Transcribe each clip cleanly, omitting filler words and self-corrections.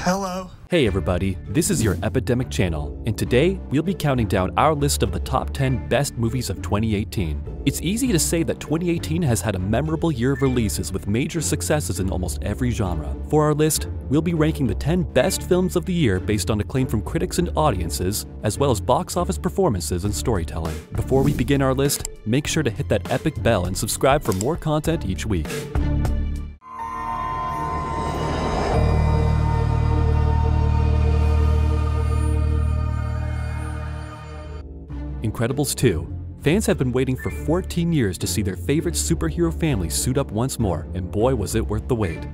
Hello. Hey everybody, this is your Epidemic Channel, and today we'll be counting down our list of the top 10 best movies of 2018. It's easy to say that 2018 has had a memorable year of releases with major successes in almost every genre. For our list, we'll be ranking the 10 best films of the year based on acclaim from critics and audiences, as well as box office performances and storytelling. Before we begin our list, make sure to hit that epic bell and subscribe for more content each week. Incredibles 2. Fans have been waiting for 14 years to see their favorite superhero family suit up once more, and boy was it worth the wait.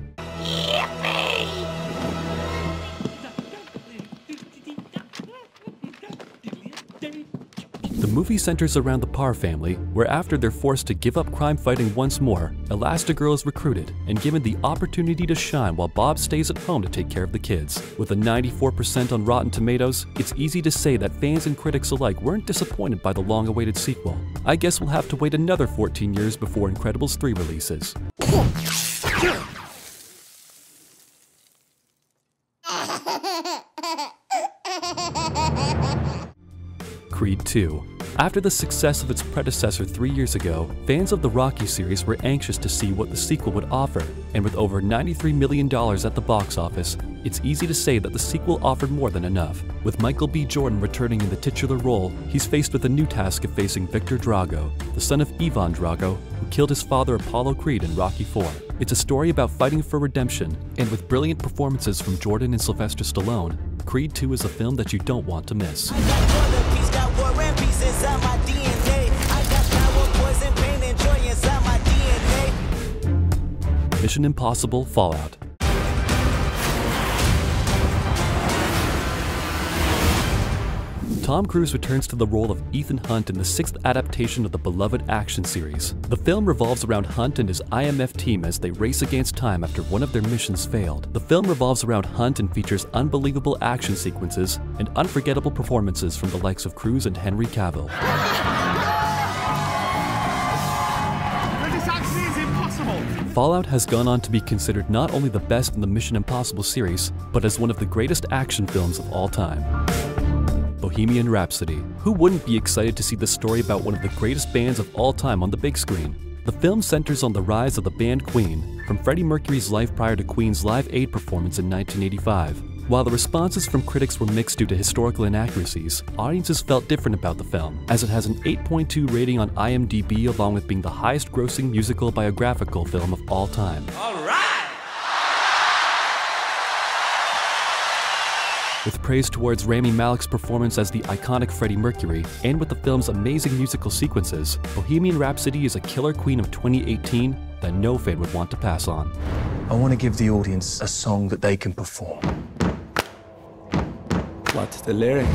The movie centers around the Parr family, where after they're forced to give up crime fighting once more, Elastigirl is recruited and given the opportunity to shine while Bob stays at home to take care of the kids. With a 94% on Rotten Tomatoes, it's easy to say that fans and critics alike weren't disappointed by the long-awaited sequel. I guess we'll have to wait another 14 years before Incredibles 3 releases. Creed 2. After the success of its predecessor 3 years ago, fans of the Rocky series were anxious to see what the sequel would offer, and with over $93 million at the box office, it's easy to say that the sequel offered more than enough. With Michael B. Jordan returning in the titular role, he's faced with a new task of facing Victor Drago, the son of Ivan Drago, who killed his father Apollo Creed in Rocky IV. It's a story about fighting for redemption, and with brilliant performances from Jordan and Sylvester Stallone, Creed 2 is a film that you don't want to miss. Mission Impossible Fallout. Tom Cruise returns to the role of Ethan Hunt in the 6th adaptation of the beloved action series. The film revolves around Hunt and his IMF team as they race against time after one of their missions failed. The film revolves around Hunt and features unbelievable action sequences and unforgettable performances from the likes of Cruise and Henry Cavill. Fallout has gone on to be considered not only the best in the Mission Impossible series, but as one of the greatest action films of all time. Bohemian Rhapsody. Who wouldn't be excited to see the story about one of the greatest bands of all time on the big screen? The film centers on the rise of the band Queen, from Freddie Mercury's life prior to Queen's Live Aid performance in 1985. While the responses from critics were mixed due to historical inaccuracies, audiences felt different about the film, as it has an 8.2 rating on IMDb along with being the highest grossing musical biographical film of all time. With praise towards Rami Malek's performance as the iconic Freddie Mercury, and with the film's amazing musical sequences, Bohemian Rhapsody is a killer queen of 2018 that no fan would want to pass on. I want to give the audience a song that they can perform. What's the lyric?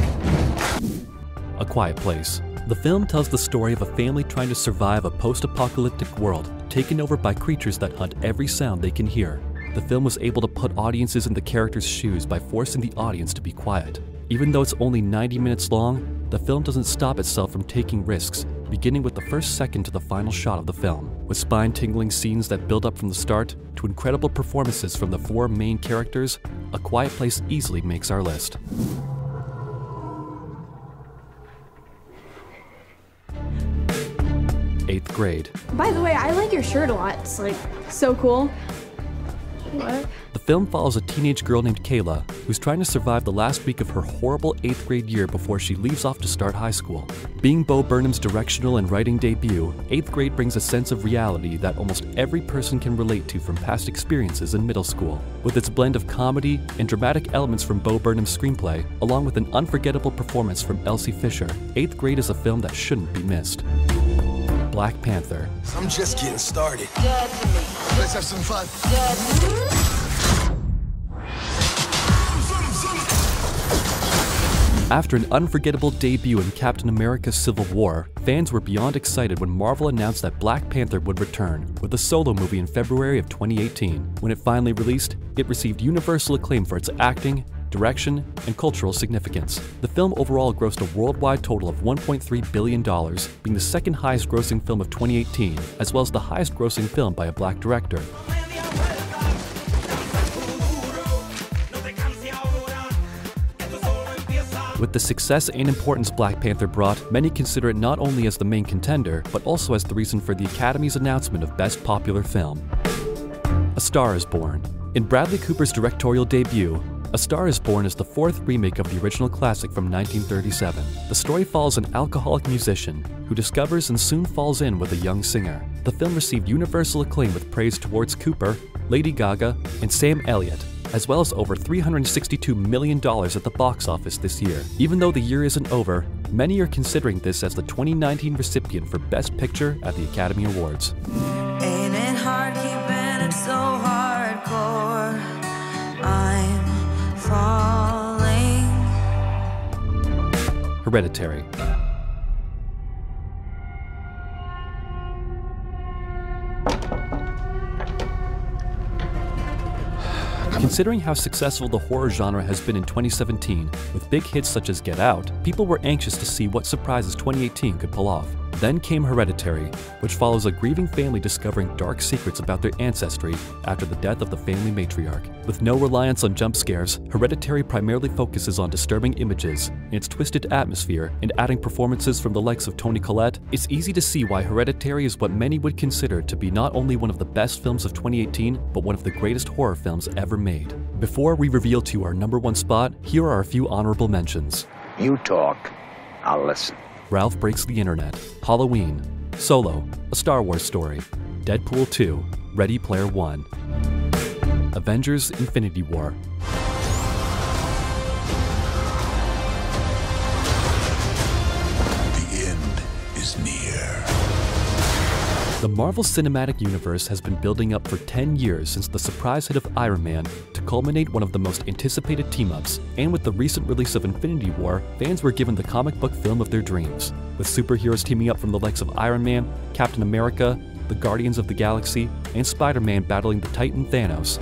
A Quiet Place. The film tells the story of a family trying to survive a post-apocalyptic world taken over by creatures that hunt every sound they can hear. The film was able to put audiences in the characters' shoes by forcing the audience to be quiet. Even though it's only 90 minutes long, the film doesn't stop itself from taking risks, beginning with the first second to the final shot of the film. With spine-tingling scenes that build up from the start to incredible performances from the 4 main characters, A Quiet Place easily makes our list. Eighth Grade. By the way, I like your shirt a lot. It's like so cool. What? The film follows a teenage girl named Kayla, who's trying to survive the last week of her horrible 8th grade year before she leaves off to start high school. Being Bo Burnham's directional and writing debut, 8th Grade brings a sense of reality that almost every person can relate to from past experiences in middle school. With its blend of comedy and dramatic elements from Bo Burnham's screenplay, along with an unforgettable performance from Elsie Fisher, 8th Grade is a film that shouldn't be missed. Black Panther. I'm just getting started. Let's have some fun. After an unforgettable debut in Captain America: Civil War, fans were beyond excited when Marvel announced that Black Panther would return with a solo movie in February of 2018. When it finally released, it received universal acclaim for its acting, direction, and cultural significance. The film overall grossed a worldwide total of $1.3 billion, being the second highest grossing film of 2018, as well as the highest grossing film by a black director. With the success and importance Black Panther brought, many consider it not only as the main contender, but also as the reason for the Academy's announcement of Best Popular Film. A Star is Born. In Bradley Cooper's directorial debut, A Star is Born is the fourth remake of the original classic from 1937. The story follows an alcoholic musician who discovers and soon falls in with a young singer. The film received universal acclaim with praise towards Cooper, Lady Gaga, and Sam Elliott, as well as over $362 million at the box office this year. Even though the year isn't over, many are considering this as the 2019 recipient for Best Picture at the Academy Awards. Ain't it hard keeping it so hardcore? I'm falling. Hereditary. Considering how successful the horror genre has been in 2017, with big hits such as Get Out, people were anxious to see what surprises 2018 could pull off. Then came Hereditary, which follows a grieving family discovering dark secrets about their ancestry after the death of the family matriarch. With no reliance on jump scares, Hereditary primarily focuses on disturbing images and its twisted atmosphere, and adding performances from the likes of Toni Collette, it's easy to see why Hereditary is what many would consider to be not only one of the best films of 2018, but one of the greatest horror films ever made. Before we reveal to you our #1 spot, here are a few honorable mentions. You talk, I'll listen. Ralph Breaks the Internet, Halloween, Solo, A Star Wars Story, Deadpool 2, Ready Player One, Avengers: Infinity War, The end is near. The Marvel Cinematic Universe has been building up for 10 years since the surprise hit of Iron Man to culminate one of the most anticipated team-ups, and with the recent release of Infinity War, fans were given the comic book film of their dreams. With superheroes teaming up from the likes of Iron Man, Captain America, the Guardians of the Galaxy, and Spider-Man battling the Titan Thanos.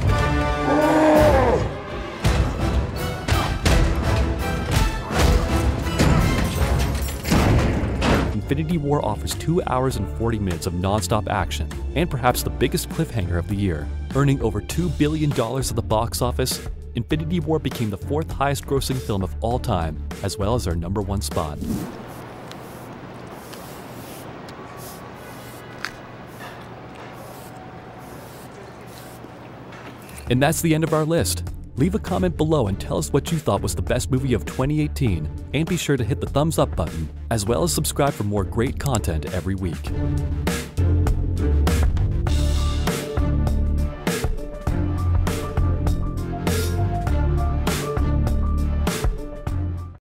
Infinity War offers 2 hours and 40 minutes of non-stop action, and perhaps the biggest cliffhanger of the year. Earning over $2 billion at the box office, Infinity War became the 4th highest grossing film of all time, as well as our #1 spot. And that's the end of our list. Leave a comment below and tell us what you thought was the best movie of 2018, and be sure to hit the thumbs up button, as well as subscribe for more great content every week.